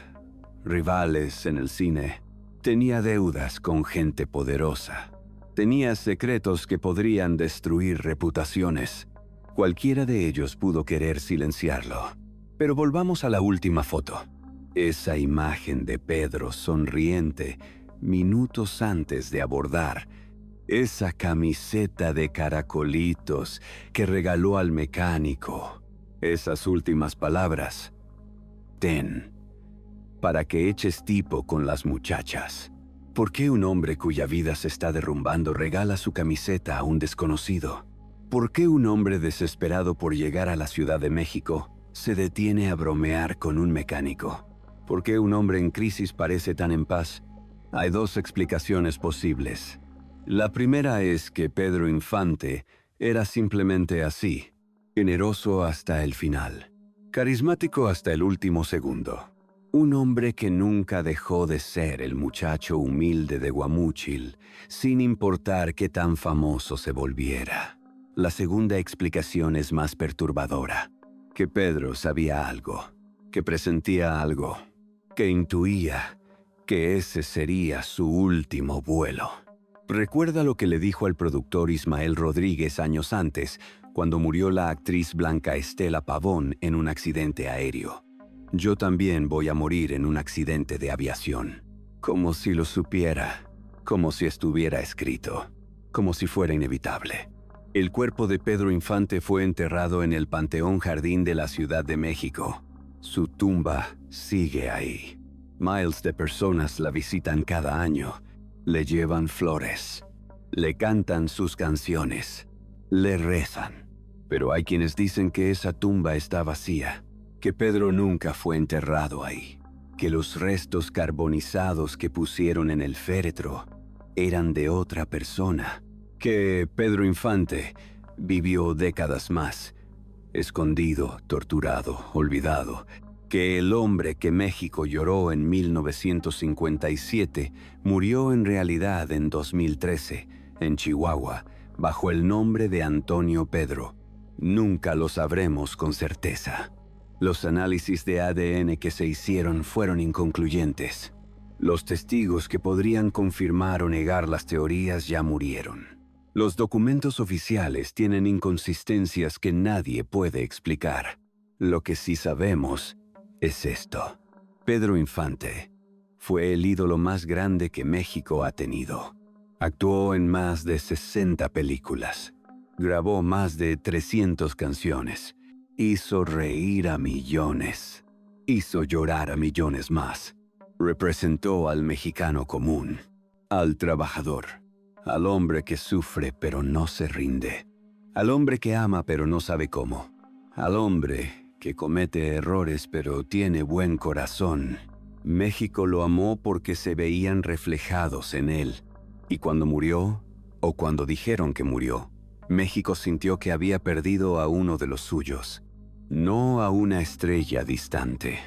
[SPEAKER 1] rivales en el cine. Tenía deudas con gente poderosa. Tenía secretos que podrían destruir reputaciones. Cualquiera de ellos pudo querer silenciarlo. Pero volvamos a la última foto. Esa imagen de Pedro sonriente minutos antes de abordar. Esa camiseta de caracolitos que regaló al mecánico. Esas últimas palabras. Ten, para que eches tipo con las muchachas. ¿Por qué un hombre cuya vida se está derrumbando regala su camiseta a un desconocido? ¿Por qué un hombre desesperado por llegar a la Ciudad de México se detiene a bromear con un mecánico? ¿Por qué un hombre en crisis parece tan en paz? Hay dos explicaciones posibles. La primera es que Pedro Infante era simplemente así, generoso hasta el final, carismático hasta el último segundo. Un hombre que nunca dejó de ser el muchacho humilde de Guamúchil, sin importar qué tan famoso se volviera. La segunda explicación es más perturbadora, que Pedro sabía algo, que presentía algo, que intuía que ese sería su último vuelo. Recuerda lo que le dijo al productor Ismael Rodríguez años antes, cuando murió la actriz Blanca Estela Pavón en un accidente aéreo. Yo también voy a morir en un accidente de aviación. Como si lo supiera, como si estuviera escrito, como si fuera inevitable. El cuerpo de Pedro Infante fue enterrado en el Panteón Jardín de la Ciudad de México. Su tumba sigue ahí. Miles de personas la visitan cada año. Le llevan flores. le cantan sus canciones, le rezan. Pero hay quienes dicen que esa tumba está vacía, que Pedro nunca fue enterrado ahí, que los restos carbonizados que pusieron en el féretro eran de otra persona, que Pedro Infante vivió décadas más, escondido, torturado, olvidado, que el hombre que México lloró en 1957 murió en realidad en 2013, en Chihuahua, bajo el nombre de Antonio Pedro. Nunca lo sabremos con certeza. Los análisis de ADN que se hicieron fueron inconcluyentes. Los testigos que podrían confirmar o negar las teorías ya murieron. Los documentos oficiales tienen inconsistencias que nadie puede explicar. Lo que sí sabemos es esto. Pedro Infante fue el ídolo más grande que México ha tenido. Actuó en más de 60 películas. Grabó más de 300 canciones. Hizo reír a millones. Hizo llorar a millones más. Representó al mexicano común, al trabajador, al hombre que sufre pero no se rinde, al hombre que ama pero no sabe cómo, al hombre que comete errores pero tiene buen corazón. México lo amó porque se veían reflejados en él. Y cuando murió, o cuando dijeron que murió, México sintió que había perdido a uno de los suyos. No a una estrella distante,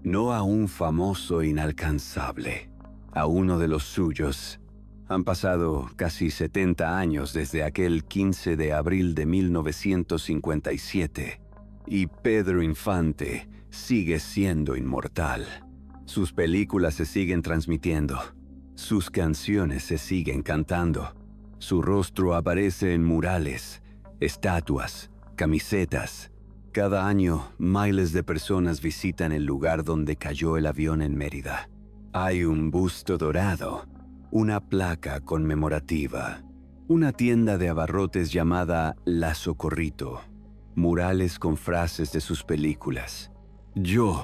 [SPEAKER 1] no a un famoso inalcanzable, a uno de los suyos. Han pasado casi 70 años desde aquel 15 de abril de 1957 y Pedro Infante sigue siendo inmortal. Sus películas se siguen transmitiendo, sus canciones se siguen cantando, su rostro aparece en murales, estatuas, camisetas. Cada año, miles de personas visitan el lugar donde cayó el avión en Mérida. Hay un busto dorado, una placa conmemorativa, una tienda de abarrotes llamada La Socorrito, murales con frases de sus películas. Yo,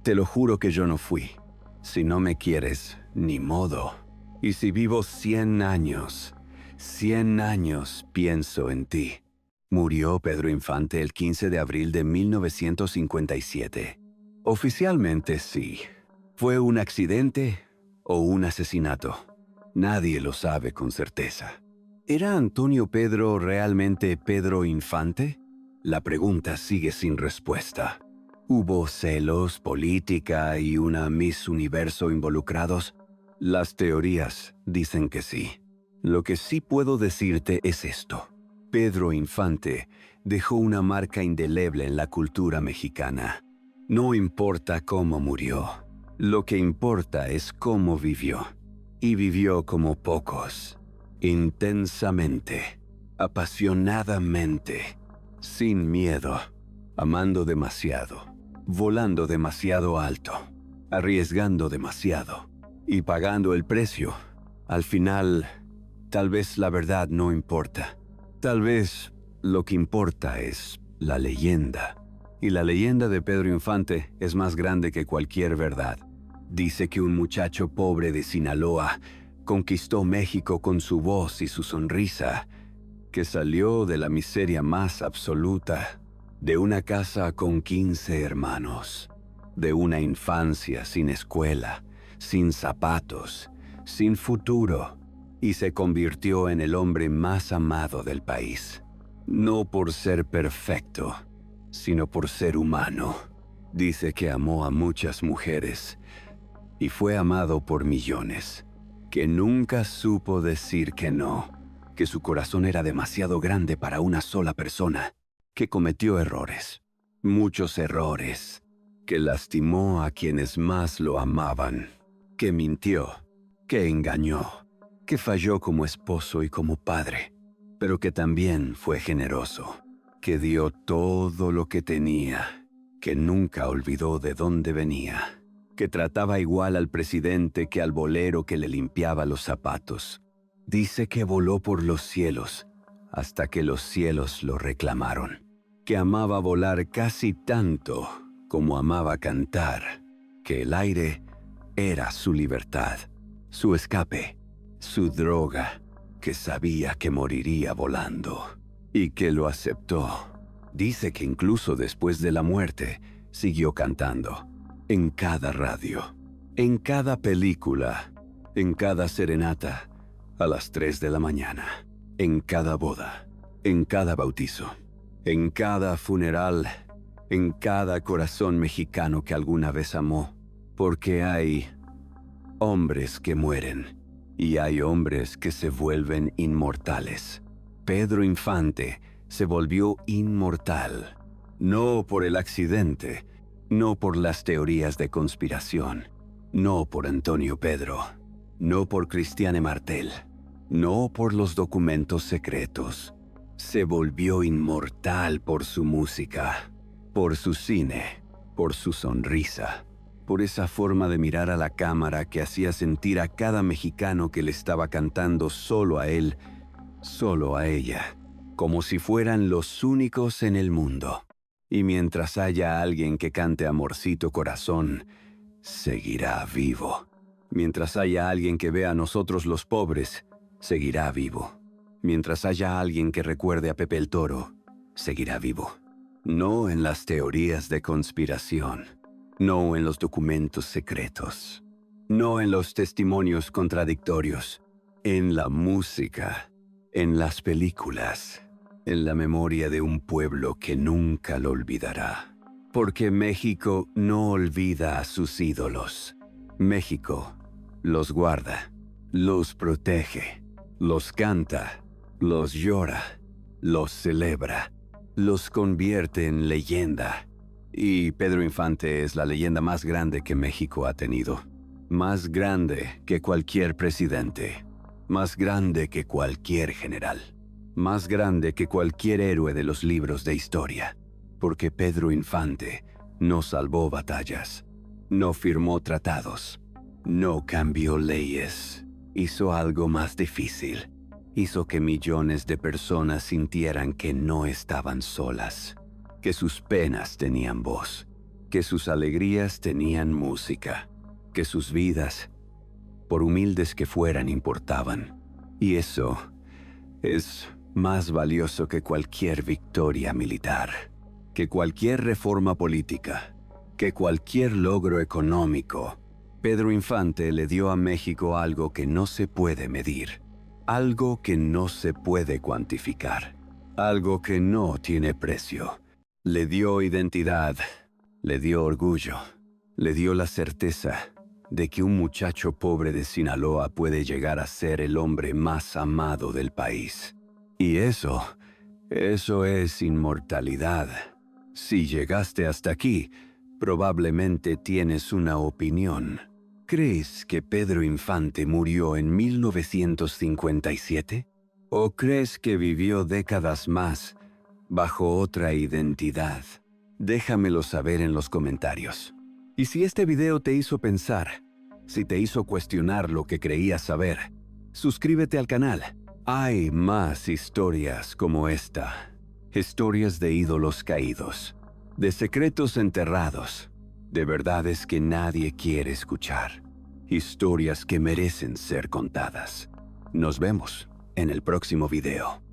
[SPEAKER 1] te lo juro que yo no fui. Si no me quieres, ni modo. Y si vivo 100 años, 100 años pienso en ti. Murió Pedro Infante el 15 de abril de 1957. Oficialmente sí. ¿Fue un accidente o un asesinato? Nadie lo sabe con certeza. ¿Era Antonio Pedro realmente Pedro Infante? La pregunta sigue sin respuesta. ¿Hubo celos, política y una Miss Universo involucrados? Las teorías dicen que sí. Lo que sí puedo decirte es esto. Pedro Infante dejó una marca indeleble en la cultura mexicana. No importa cómo murió, lo que importa es cómo vivió. Y vivió como pocos, intensamente, apasionadamente, sin miedo, amando demasiado, volando demasiado alto, arriesgando demasiado y pagando el precio. Al final, tal vez la verdad no importa. Tal vez lo que importa es la leyenda. Y la leyenda de Pedro Infante es más grande que cualquier verdad. Dice que un muchacho pobre de Sinaloa conquistó México con su voz y su sonrisa, que salió de la miseria más absoluta, de una casa con 15 hermanos, de una infancia sin escuela, sin zapatos, sin futuro, y se convirtió en el hombre más amado del país. No por ser perfecto, sino por ser humano. Dice que amó a muchas mujeres y fue amado por millones, que nunca supo decir que no, que su corazón era demasiado grande para una sola persona, que cometió errores, muchos errores, que lastimó a quienes más lo amaban, que mintió, que engañó, que falló como esposo y como padre, pero que también fue generoso, que dio todo lo que tenía, que nunca olvidó de dónde venía, que trataba igual al presidente que al bolero que le limpiaba los zapatos. Dice que voló por los cielos hasta que los cielos lo reclamaron, que amaba volar casi tanto como amaba cantar, que el aire era su libertad, su escape, su droga, que sabía que moriría volando y que lo aceptó. Dice que incluso después de la muerte siguió cantando, en cada radio, en cada película, en cada serenata, a las 3 de la mañana, en cada boda, en cada bautizo, en cada funeral, en cada corazón mexicano que alguna vez amó, porque hay hombres que mueren y hay hombres que se vuelven inmortales. Pedro Infante se volvió inmortal, no por el accidente, no por las teorías de conspiración, no por Antonio Pedro, no por Cristiane Martel, no por los documentos secretos. Se volvió inmortal por su música, por su cine, por su sonrisa, por esa forma de mirar a la cámara que hacía sentir a cada mexicano que le estaba cantando solo a él, solo a ella, como si fueran los únicos en el mundo. Y mientras haya alguien que cante Amorcito Corazón, seguirá vivo. Mientras haya alguien que vea a nosotros los pobres, seguirá vivo. Mientras haya alguien que recuerde a Pepe el Toro, seguirá vivo. No en las teorías de conspiración, no en los documentos secretos, no en los testimonios contradictorios, en la música, en las películas, en la memoria de un pueblo que nunca lo olvidará. Porque México no olvida a sus ídolos. México los guarda, los protege, los canta, los llora, los celebra, los convierte en leyenda. Y Pedro Infante es la leyenda más grande que México ha tenido. Más grande que cualquier presidente. Más grande que cualquier general. Más grande que cualquier héroe de los libros de historia. Porque Pedro Infante no salvó batallas, no firmó tratados, no cambió leyes. Hizo algo más difícil. Hizo que millones de personas sintieran que no estaban solas, que sus penas tenían voz, que sus alegrías tenían música, que sus vidas, por humildes que fueran, importaban. Y eso es más valioso que cualquier victoria militar, que cualquier reforma política, que cualquier logro económico. Pedro Infante le dio a México algo que no se puede medir, algo que no se puede cuantificar, algo que no tiene precio. Le dio identidad, le dio orgullo, le dio la certeza de que un muchacho pobre de Sinaloa puede llegar a ser el hombre más amado del país. Y eso es inmortalidad. Si llegaste hasta aquí, probablemente tienes una opinión. ¿Crees que Pedro Infante murió en 1957? ¿O crees que vivió décadas más bajo otra identidad? Déjamelo saber en los comentarios. Y si este video te hizo pensar, si te hizo cuestionar lo que creías saber, suscríbete al canal. Hay más historias como esta. Historias de ídolos caídos, de secretos enterrados, de verdades que nadie quiere escuchar. Historias que merecen ser contadas. Nos vemos en el próximo video.